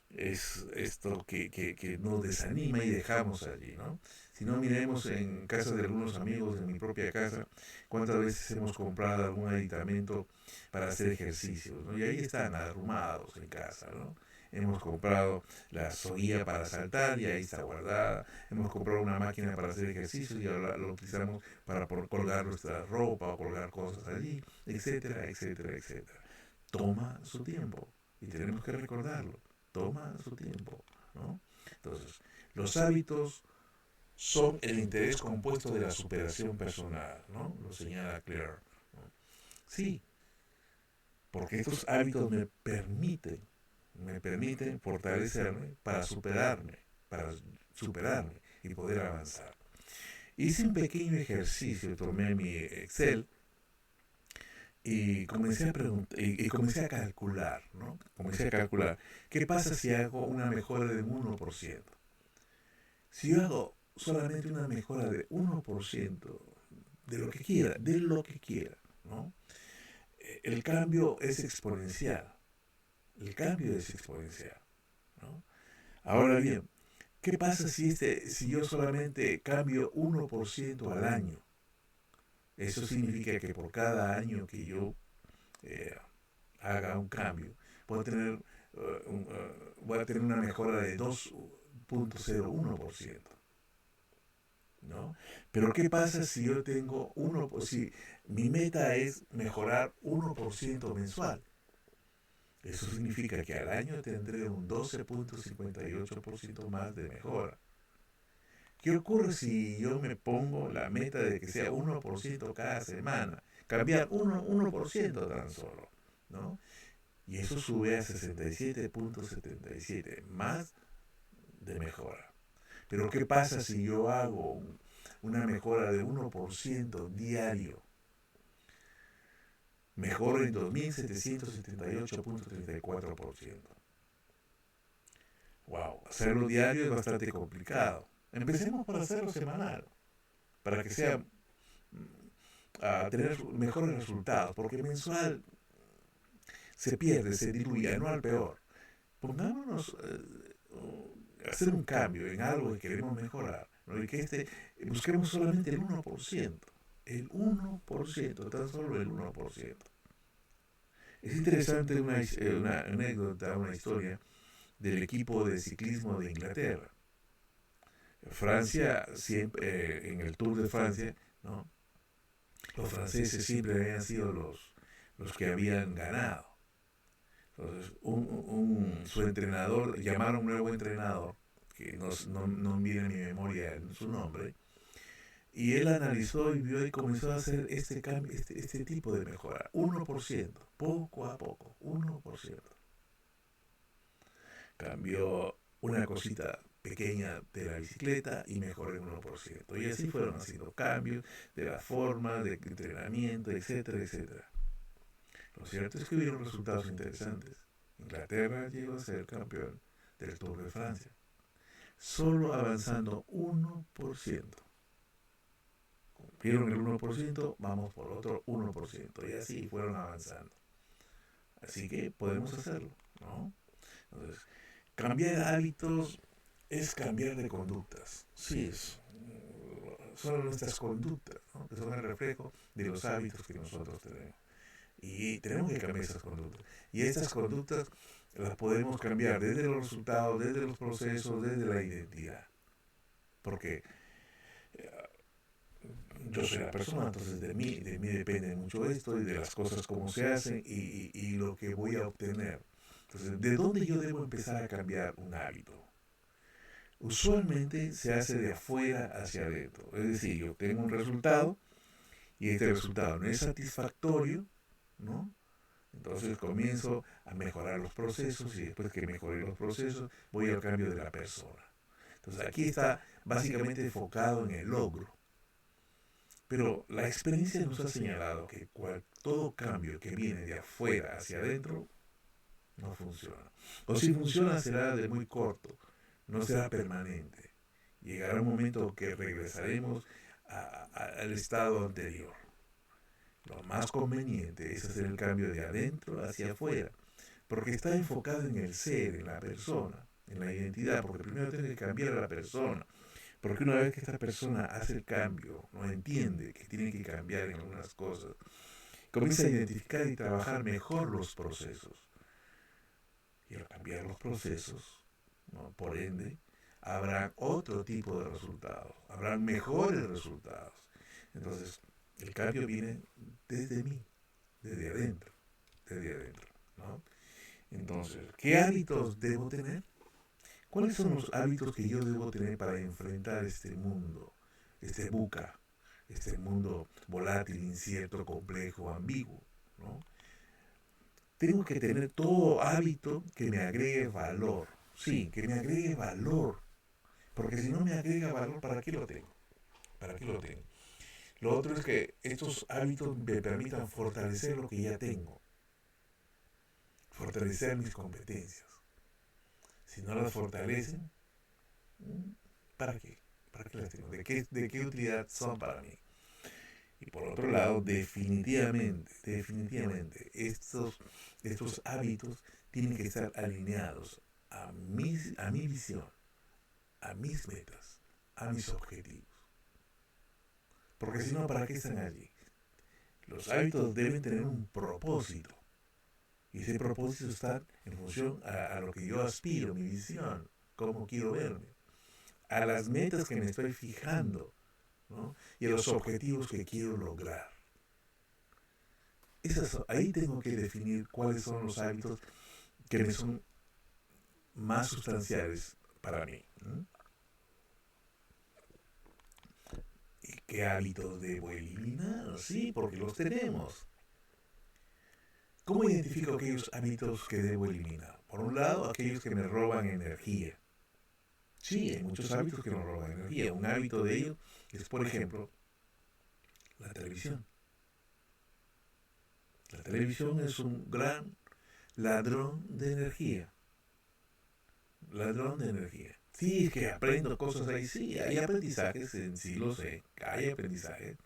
es esto que nos desanima y dejamos allí, ¿no? Si no, miremos en casa de algunos amigos, en mi propia casa, cuántas veces hemos comprado algún aditamento para hacer ejercicios, ¿no? Y ahí están arrumados en casa, ¿no? Hemos comprado la soguía para saltar y ahí está guardada. Hemos comprado una máquina para hacer ejercicio y ahora lo utilizamos para colgar nuestra ropa o colgar cosas allí, etcétera, etcétera, etcétera. Toma su tiempo y tenemos que recordarlo. Toma su tiempo, ¿no? Entonces, los hábitos son el interés compuesto de la superación personal, ¿no? Lo señala Claire, ¿no? Sí, porque estos hábitos me permiten fortalecerme para superarme y poder avanzar. Hice un pequeño ejercicio, tomé mi Excel y comencé a preguntar y comencé a calcular, ¿no? Comencé a calcular, ¿qué pasa si hago una mejora de un 1%? Si yo hago solamente una mejora de 1% de lo que quiera, ¿no? El cambio es exponencial, el cambio es exponencial, ¿no? Ahora bien, ¿qué pasa si yo solamente cambio 1% al año? Eso significa que por cada año que yo eh, haga un cambio, voy a tener, voy a tener una mejora de 2,01%. ¿No? Pero ¿qué pasa si yo tengo si mi meta es mejorar 1% mensual? Eso significa que al año tendré un 12,58% más de mejora. ¿Qué ocurre si yo me pongo la meta de que sea 1% cada semana? Cambiar 1% tan solo, ¿no? Y eso sube a 67,77 más de mejora. Pero ¿qué pasa si yo hago una mejora de 1% diario? Mejoro en 2.778,34%. Wow, hacerlo diario es bastante complicado. Empecemos por hacerlo semanal, para que sea a tener mejores resultados, porque mensual se pierde, se diluye, anual peor. Pongámonos a hacer un cambio en algo que queremos mejorar, ¿no? Y que busquemos solamente el 1%. El 1%, tan solo el 1%. Es interesante una anécdota, una historia del equipo de ciclismo de Inglaterra. Francia, siempre, en el Tour de Francia, ¿no? Los franceses siempre habían sido los que habían ganado. Entonces, su entrenador, llamaron a un nuevo entrenador, que no viene a mi memoria su nombre, y él analizó y vio y comenzó a hacer este cambio, este tipo de mejora, 1%, poco a poco, 1%. Cambió una cosita pequeña de la bicicleta y mejoró en 1%. Y así fueron haciendo cambios de la forma, de entrenamiento, etcétera, etcétera. Lo cierto es que hubieron resultados interesantes. Inglaterra llegó a ser campeón del Tour de Francia, solo avanzando 1%. Cumplieron el 1%, vamos por otro 1%. Y así fueron avanzando. Así que podemos hacerlo, ¿no? Entonces, cambiar hábitos es cambiar de conductas. Sí, son nuestras conductas, ¿no? Que son el reflejo de los hábitos que nosotros tenemos. Y tenemos que cambiar esas conductas. Y estas conductas las podemos cambiar desde los resultados, desde los procesos, desde la identidad. Porque yo soy la persona, entonces de mí depende mucho esto y de las cosas como se hacen y lo que voy a obtener. Entonces, ¿de dónde yo debo empezar a cambiar un hábito? Usualmente se hace de afuera hacia adentro. Es decir, yo tengo un resultado y este resultado no es satisfactorio, ¿no? Entonces comienzo a mejorar los procesos y después que mejore los procesos voy al cambio de la persona. Entonces aquí está básicamente enfocado en el logro. Pero la experiencia nos ha señalado que todo cambio que viene de afuera hacia adentro no funciona. O si funciona será de muy corto, no será permanente. Llegará un momento que regresaremos al estado anterior. Lo más conveniente es hacer el cambio de adentro hacia afuera, porque está enfocado en el ser, en la persona, en la identidad, porque primero tiene que cambiar a la persona, porque una vez que esta persona hace el cambio, no entiende que tiene que cambiar en algunas cosas, comienza a identificar y trabajar mejor los procesos. Y al cambiar los procesos, ¿no? Por ende, habrá otro tipo de resultados, habrán mejores resultados. Entonces, el cambio viene desde mí, desde adentro, desde adentro, ¿no? Entonces, ¿qué hábitos debo tener? ¿Cuáles son los hábitos que yo debo tener para enfrentar este mundo, este buca, este mundo volátil, incierto, complejo, ambiguo, ¿no? Tengo que tener todo hábito que me agregue valor. Sí, que me agregue valor. Porque si no me agrega valor, ¿para qué lo tengo? ¿Para qué lo tengo? Lo otro es que estos hábitos me permitan fortalecer lo que ya tengo. Fortalecer mis competencias. Si no las fortalecen, ¿para qué? ¿Para qué las tengo? ¿De qué utilidad son para mí? Y por otro lado, definitivamente, estos hábitos tienen que estar alineados a mi visión, a mis metas, a mis objetivos. Porque si no, ¿para qué están allí? Los hábitos deben tener un propósito. Y ese propósito está en función a lo que yo aspiro, mi visión, cómo quiero verme, a las metas que me estoy fijando, ¿no? Y a los objetivos que quiero lograr. Ahí tengo que definir cuáles son los hábitos que me son más sustanciales para mí, ¿no? ¿Y qué hábitos debo eliminar? Sí, porque los tenemos. ¿Cómo identifico aquellos hábitos que debo eliminar? Por un lado, aquellos que me roban energía. Sí, hay muchos hábitos que nos roban energía. Un hábito de ellos es, por ejemplo, la televisión. La televisión es un gran ladrón de energía. Ladrón de energía. Sí, es que aprendo cosas ahí. Sí, hay aprendizajes, en sí lo sé, hay aprendizajes.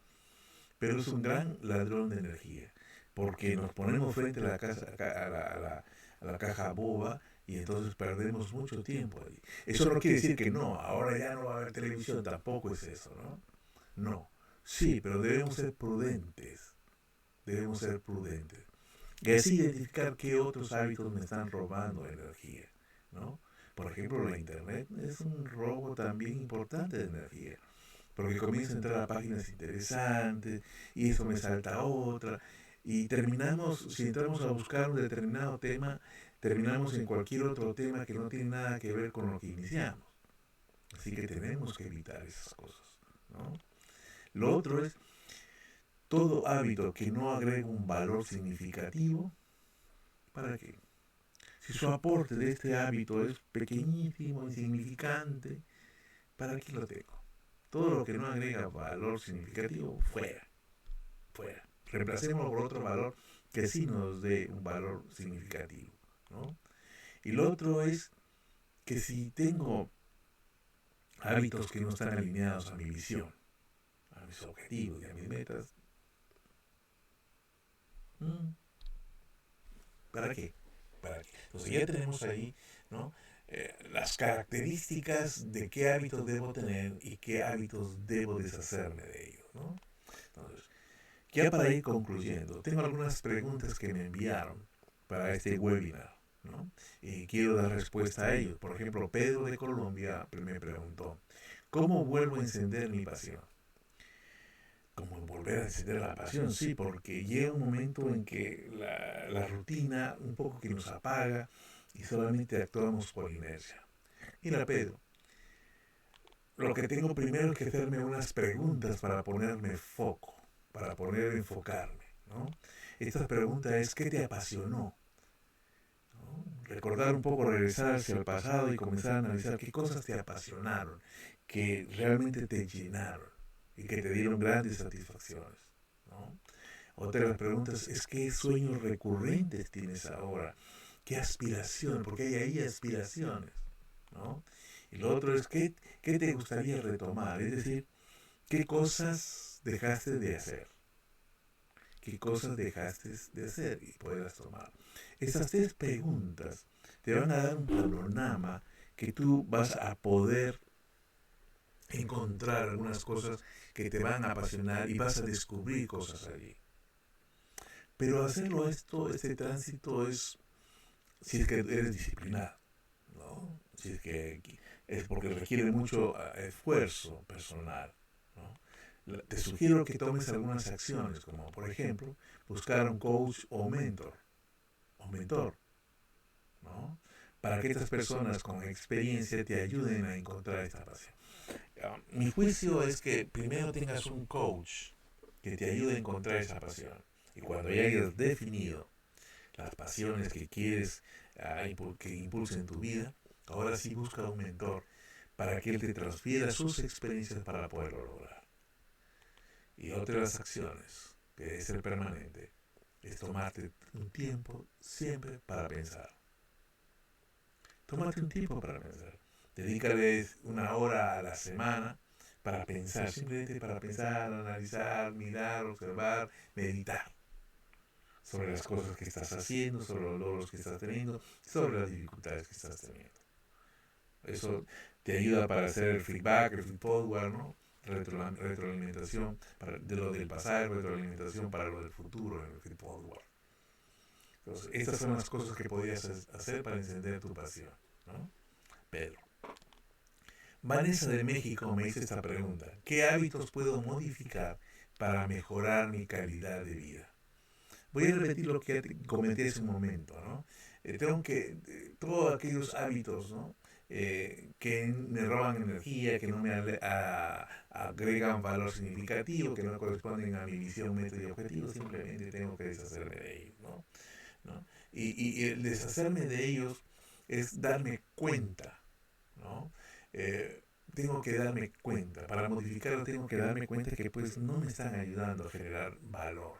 Pero es un gran ladrón de energía. Porque nos ponemos frente a la caja boba y entonces perdemos mucho tiempo ahí. Eso no quiere decir que no, ahora ya no va a haber televisión, tampoco es eso, ¿no? No. Sí, pero debemos ser prudentes. Debemos ser prudentes. Y así identificar qué otros hábitos me están robando energía, ¿no? Por ejemplo, la internet es un robo también importante de energía, porque comienzo a entrar a páginas interesantes y eso me salta a otra y terminamos, si entramos a buscar un determinado tema, terminamos en cualquier otro tema que no tiene nada que ver con lo que iniciamos. Así que tenemos que evitar esas cosas, ¿no? Lo otro es todo hábito que no agregue un valor significativo. ¿Para qué? Si su aporte de este hábito es pequeñísimo, insignificante, ¿para qué lo tengo? Todo lo que no agrega valor significativo, fuera, fuera. Reemplacémoslo por otro valor que sí nos dé un valor significativo, ¿no? Y lo otro es que si tengo hábitos que no están alineados a mi visión, a mis objetivos y a mis metas, ¿para qué? ¿Para qué? Entonces ya tenemos ahí, ¿no? Las características de qué hábitos debo tener y qué hábitos debo deshacerme de ellos, ¿no? Entonces, ya para ir concluyendo, tengo algunas preguntas que me enviaron para este webinar, ¿no? Y quiero dar respuesta a ellos. Por ejemplo, Pedro de Colombia me preguntó, ¿cómo vuelvo a encender mi pasión? ¿Cómo volver a encender la pasión? Sí, porque llega un momento en que la rutina un poco que nos apaga y solamente actuamos por inercia. Mira, Pedro, lo que tengo primero es que hacerme unas preguntas para ponerme foco, para poder enfocarme, ¿no? Esta pregunta es, ¿qué te apasionó? ¿No? Recordar un poco, regresar hacia el pasado y comenzar a analizar qué cosas te apasionaron, que realmente te llenaron y que te dieron grandes satisfacciones, ¿no? Otra de las preguntas es, ¿qué sueños recurrentes tienes ahora? ¿Qué aspiración? Porque hay ahí aspiraciones, ¿no? Y lo otro es, ¿qué te gustaría retomar? Es decir, ¿qué cosas dejaste de hacer? ¿Qué cosas dejaste de hacer y puedas tomar? Esas tres preguntas te van a dar un panorama que tú vas a poder encontrar algunas cosas que te van a apasionar y vas a descubrir cosas allí. Pero hacerlo este tránsito es si es que eres disciplinado, ¿no? Si es que es porque requiere mucho esfuerzo personal, ¿no? Te sugiero que tomes algunas acciones, como por ejemplo, buscar un coach o mentor, ¿no? Para que estas personas con experiencia te ayuden a encontrar esta pasión. Mi juicio es que primero tengas un coach que te ayude a encontrar esa pasión. Y cuando ya hayas definido las pasiones que quieres que impulsen tu vida, ahora sí busca un mentor para que él te transfiera sus experiencias para poderlo lograr. Y otra de las acciones, que debe ser permanente, es tomarte un tiempo siempre para pensar. Tómate un tiempo para pensar. Dedícale una hora a la semana para pensar, simplemente para pensar, analizar, mirar, observar, meditar sobre las cosas que estás haciendo, sobre los logros que estás teniendo, sobre las dificultades que estás teniendo. Eso te ayuda para hacer el feedback, el feed forward, ¿no? Retroalimentación de lo del pasado, retroalimentación para lo del futuro, el feed forward. Entonces, estas son las cosas que podías hacer para encender tu pasión, ¿no? Pedro. Vanessa de México me hizo esta pregunta. ¿Qué hábitos puedo modificar para mejorar mi calidad de vida? Voy a repetir lo que comenté hace un momento, ¿no? Todos aquellos hábitos, ¿no? Que me roban energía, que no me agregan valor significativo, que no corresponden a mi visión, método y objetivo, simplemente tengo que deshacerme de ellos, ¿no? ¿No? Y el deshacerme de ellos es darme cuenta, ¿no? Tengo que darme cuenta, para modificarlo tengo que darme cuenta que pues no me están ayudando a generar valor,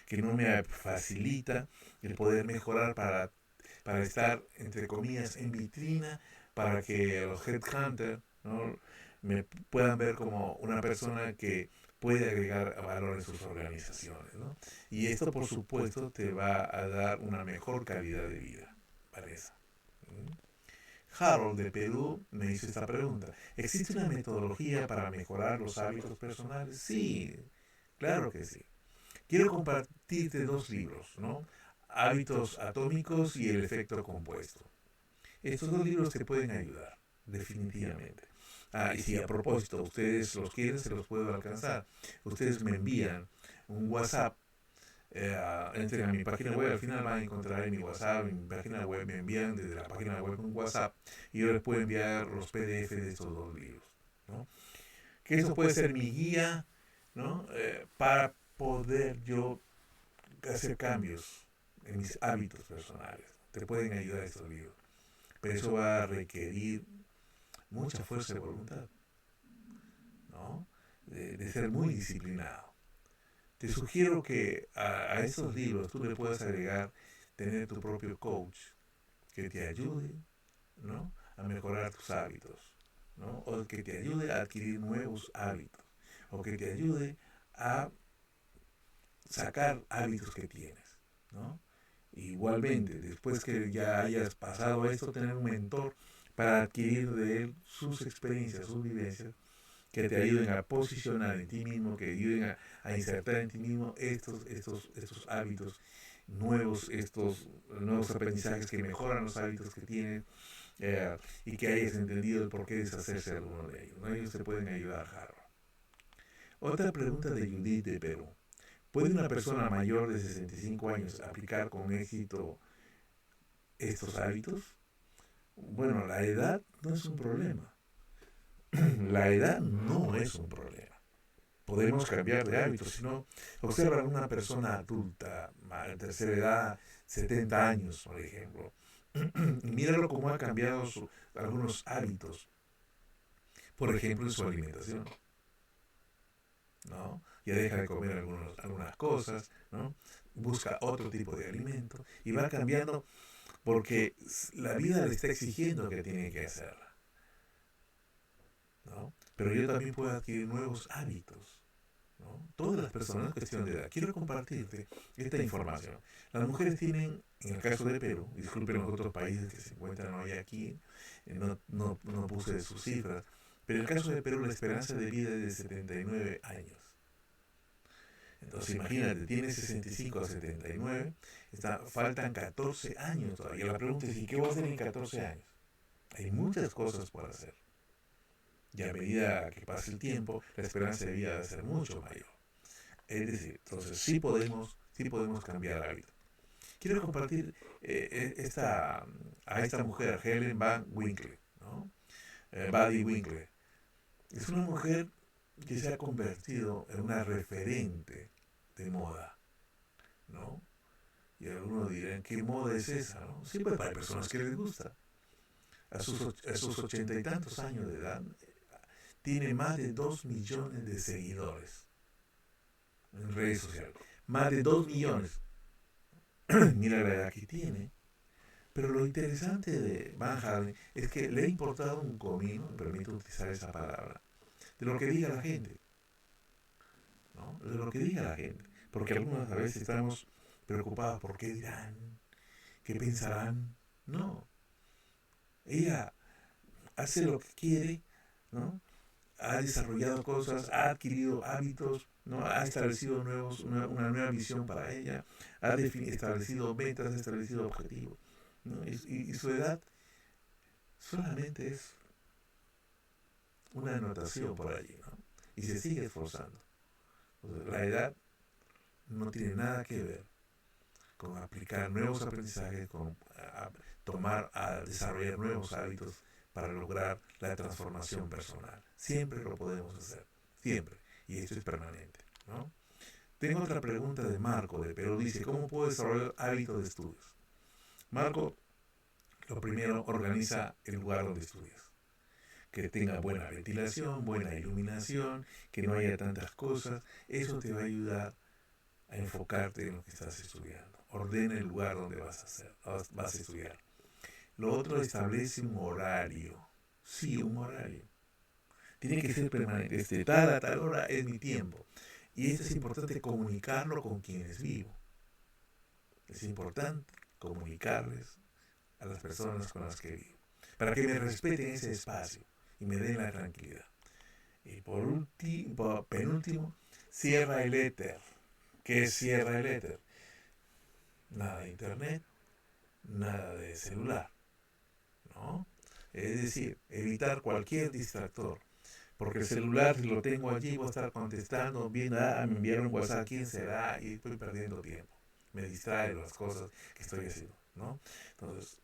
que no me facilita el poder mejorar para estar, entre comillas, en vitrina, para que los headhunters, ¿no? Me puedan ver como una persona que puede agregar valor en sus organizaciones, ¿no? Y esto, por supuesto, te va a dar una mejor calidad de vida, Vanessa. ¿Mm? Harold de Perú me hizo esta pregunta. ¿Existe una metodología para mejorar los hábitos personales? Sí, claro que sí. Quiero compartirte dos libros, ¿no? Hábitos atómicos y el efecto compuesto. Estos dos libros te pueden ayudar, definitivamente. Y si a propósito ustedes los quieren, se los puedo alcanzar. Ustedes me envían un WhatsApp, entren a mi página web, al final van a encontrar en mi WhatsApp, en mi página web, me envían desde la página web un WhatsApp y yo les puedo enviar los PDF de estos dos libros, ¿no? Que eso puede ser mi guía, ¿no? Para poder yo hacer cambios en mis hábitos personales. Te pueden ayudar estos libros. Pero eso va a requerir mucha fuerza de voluntad, ¿no? De ser muy disciplinado. Te sugiero que a estos libros tú le puedas agregar tener tu propio coach que te ayude, ¿no? A mejorar tus hábitos, ¿no? O que te ayude a adquirir nuevos hábitos, o que te ayude a sacar hábitos que tienes, ¿no? Igualmente, después que ya hayas pasado esto, tener un mentor para adquirir de él sus experiencias, sus vivencias, que te ayuden a posicionar en ti mismo, que ayuden a insertar en ti mismo estos hábitos nuevos, estos nuevos aprendizajes que mejoran los hábitos que tienes, y que hayas entendido el por qué deshacerse de alguno de ellos, ¿no? Ellos te pueden ayudar, Harold. Otra pregunta de Judith de Perú. ¿Puede una persona mayor de 65 años aplicar con éxito estos hábitos? Bueno, la edad no es un problema. La edad no es un problema. podemos cambiar de hábitos. Si no, observa a una persona adulta, de tercera edad, 70 años, por ejemplo, y míralo cómo ha cambiado algunos hábitos, por ejemplo, en su alimentación, ¿no? Ya deja de comer algunas cosas, ¿no? Busca otro tipo de alimento y va cambiando porque la vida le está exigiendo que tiene que hacerla, ¿no? Pero yo también puedo adquirir nuevos hábitos, ¿no? Todas las personas, cuestión de edad. Quiero compartirte esta información. Las mujeres tienen, en el caso de Perú, disculpen los otros países que se encuentran hoy aquí, no puse sus cifras, pero en el caso de Perú la esperanza de vida es de 79 años. Entonces imagínate, tiene 65 a 79, faltan 14 años todavía. La pregunta es, ¿y qué voy a hacer en 14 años? Hay muchas cosas por hacer. Y a medida que pase el tiempo, la esperanza de vida va a ser mucho mayor. Es decir, entonces sí podemos cambiar hábitos. Quiero compartir a esta mujer, Helen Van Winkle, ¿no? Buddy Winkle. Es una mujer que se ha convertido en una referente de moda, ¿no? Y algunos dirán, ¿qué moda es esa? ¿No? Sí, pues para personas que les gusta. A sus 80 y tantos años de edad, tiene más de 2 millones de seguidores en redes sociales. Más de 2 millones. Mira la edad que tiene. Pero lo interesante de Van Halen es que le ha importado un comino, me permito utilizar esa palabra, de lo que diga la gente, ¿no? De lo que diga la gente. Porque algunas veces estamos preocupados por qué dirán, qué pensarán. No. Ella hace lo que quiere, ¿no? Ha desarrollado cosas, ha adquirido hábitos, ¿no? Ha establecido una nueva visión para ella, ha establecido metas, ha establecido objetivos, ¿no? Y su edad solamente es una anotación por allí, ¿no? Y se sigue esforzando. Entonces, la edad no tiene nada que ver con aplicar nuevos aprendizajes, con desarrollar nuevos hábitos para lograr la transformación personal. Siempre lo podemos hacer, siempre. Y esto es permanente, ¿no? Tengo otra pregunta de Marco de Perú. Dice, ¿cómo puedo desarrollar hábitos de estudios? Marco, lo primero, organiza el lugar donde estudias. Que tenga buena ventilación, buena iluminación, que no haya tantas cosas. Eso te va a ayudar a enfocarte en lo que estás estudiando. Ordena el lugar donde vas a estudiar. Lo otro, establece un horario. Sí, un horario. Tiene que ser permanente. Desde tal a tal hora es mi tiempo. Y esto es importante comunicarlo con quienes vivo. Es importante comunicarles a las personas con las que vivo. Para que me respeten ese espacio y me den la tranquilidad. Y penúltimo, cierra el éter. ¿Qué es cierra el éter? Nada de internet, nada de celular, ¿no? Es decir, evitar cualquier distractor. Porque el celular, si lo tengo allí, voy a estar contestando, viendo, me enviaron un WhatsApp, ¿quién será? Y estoy perdiendo tiempo. Me distrae de las cosas que estoy haciendo, ¿no? Entonces,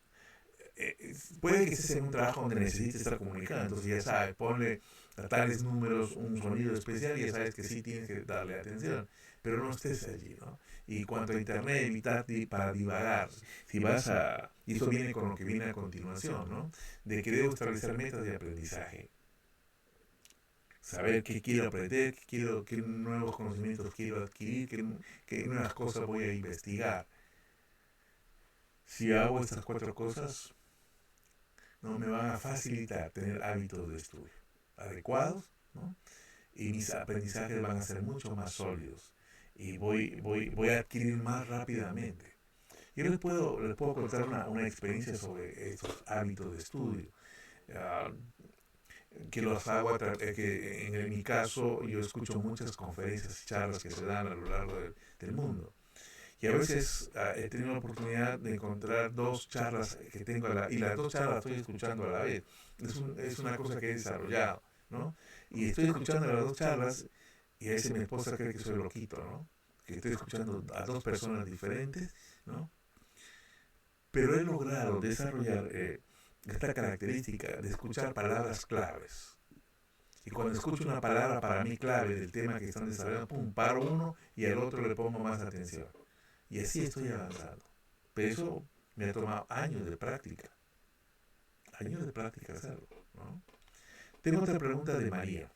puede que estés en un trabajo donde necesites estar comunicando, entonces ya sabes, ponle a tales números un sonido especial y ya sabes que sí tienes que darle atención, pero no estés allí, ¿no? Y cuanto a internet, evitar para divagar. Si vas a, y eso viene con lo que viene a continuación, ¿no? De que debo establecer metas de aprendizaje. Saber qué quiero aprender, qué nuevos conocimientos quiero adquirir, qué nuevas cosas voy a investigar. Si hago estas 4 cosas, no me van a facilitar tener hábitos de estudio adecuados, ¿no? Y mis aprendizajes van a ser mucho más sólidos y voy a adquirir más rápidamente. Yo les puedo contar una experiencia sobre estos hábitos de estudio. Uh, que los hago, que en mi caso yo escucho muchas conferencias y charlas que se dan a lo largo del mundo. Y a veces he tenido la oportunidad de encontrar 2 charlas que tengo, y las 2 charlas estoy escuchando a la vez. Es una cosa que he desarrollado, ¿no? Y estoy escuchando las 2 charlas y a veces mi esposa cree que soy loquito, ¿no? Que estoy escuchando a 2 personas diferentes, ¿no? Pero he logrado desarrollar esta característica de escuchar palabras claves. Y cuando escucho una palabra para mí clave del tema que están desarrollando, pum, paro uno y al otro le pongo más atención. Y así estoy avanzando. Pero eso me ha tomado años de práctica hacerlo, ¿no? Tengo otra pregunta de María.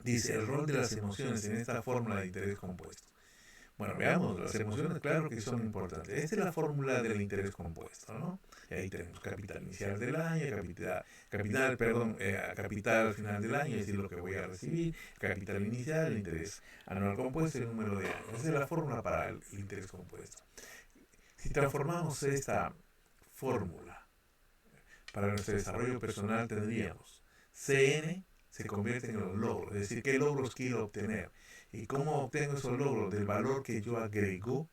Dice, el rol de las emociones en esta fórmula de interés compuesto. Bueno, veamos, las emociones claro que son importantes. Esta es la fórmula del interés compuesto, ¿no? Y ahí tenemos capital inicial del año, capital final del año, es decir, lo que voy a recibir, capital inicial, el interés anual compuesto y el número de años. Esa es la fórmula para el interés compuesto. Si transformamos esta fórmula para nuestro desarrollo personal, tendríamos CN se convierte en los logros, es decir, qué logros quiero obtener y cómo obtengo esos logros del valor que yo agrego,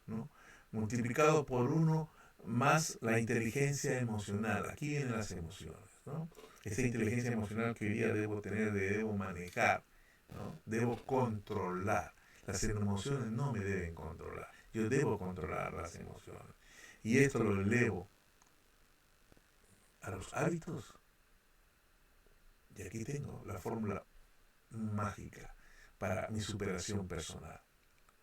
¿no? Multiplicado por uno más la inteligencia emocional. Aquí vienen las emociones, ¿no? Esa inteligencia emocional que hoy día debo tener, debo manejar, ¿no? Debo controlar. Las emociones no me deben controlar. Yo debo controlar las emociones. Y esto lo elevo a los hábitos. Y aquí tengo la fórmula mágica para mi superación personal,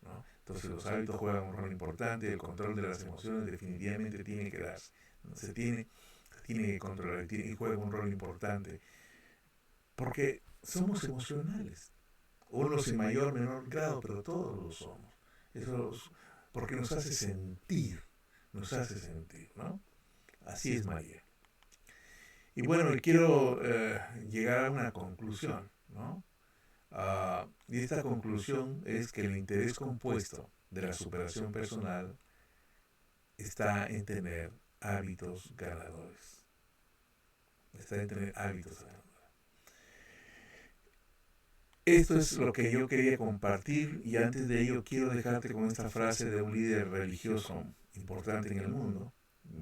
¿no? Entonces los hábitos juegan un rol importante, el control de las emociones definitivamente tiene que darse, ¿no? Se tiene que controlar y juega un rol importante, porque somos emocionales, unos en mayor o menor grado, pero todos lo somos. Eso es porque nos hace sentir, ¿no? Así es María. Y bueno, quiero llegar a una conclusión, ¿no? Y esta conclusión es que el interés compuesto de la superación personal está en tener hábitos ganadores. Está en tener hábitos ganadores. Esto es lo que yo quería compartir y antes de ello quiero dejarte con esta frase de un líder religioso importante en el mundo.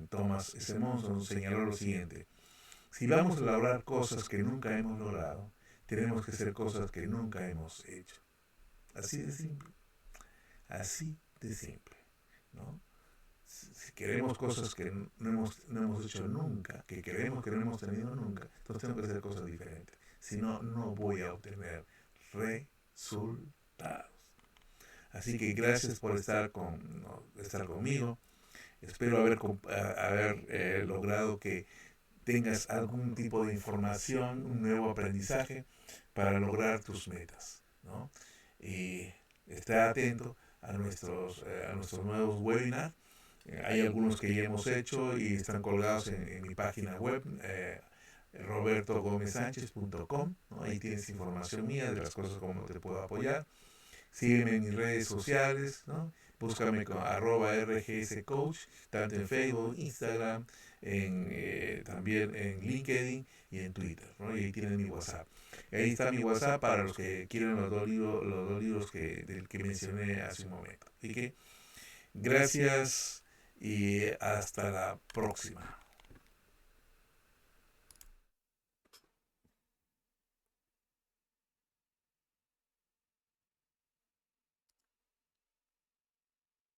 Thomas S. Monson señaló lo siguiente: si vamos a lograr cosas que nunca hemos logrado, tenemos que hacer cosas que nunca hemos hecho. Así de simple. Así de simple, ¿no? Si queremos cosas que no hemos hecho nunca, que queremos que no hemos tenido nunca, entonces tengo que hacer cosas diferentes. Si no, no voy a obtener resultados. Así que gracias por estar conmigo. Espero haber logrado que tengas algún tipo de información, un nuevo aprendizaje para lograr tus metas, ¿no? Y esté atento a nuestros nuevos webinars. Hay algunos que ya hemos hecho y están colgados en mi página web, robertogomezsanchez.com, ¿no? Ahí tienes información mía de las cosas como te puedo apoyar. Sígueme en mis redes sociales, ¿no? Búscame con @rgscoach, tanto en Facebook, Instagram, también en LinkedIn y en Twitter, ¿no? Y ahí tienen mi WhatsApp. Ahí está mi WhatsApp para los que quieren los dos libros del que mencioné hace un momento. Así que gracias y hasta la próxima.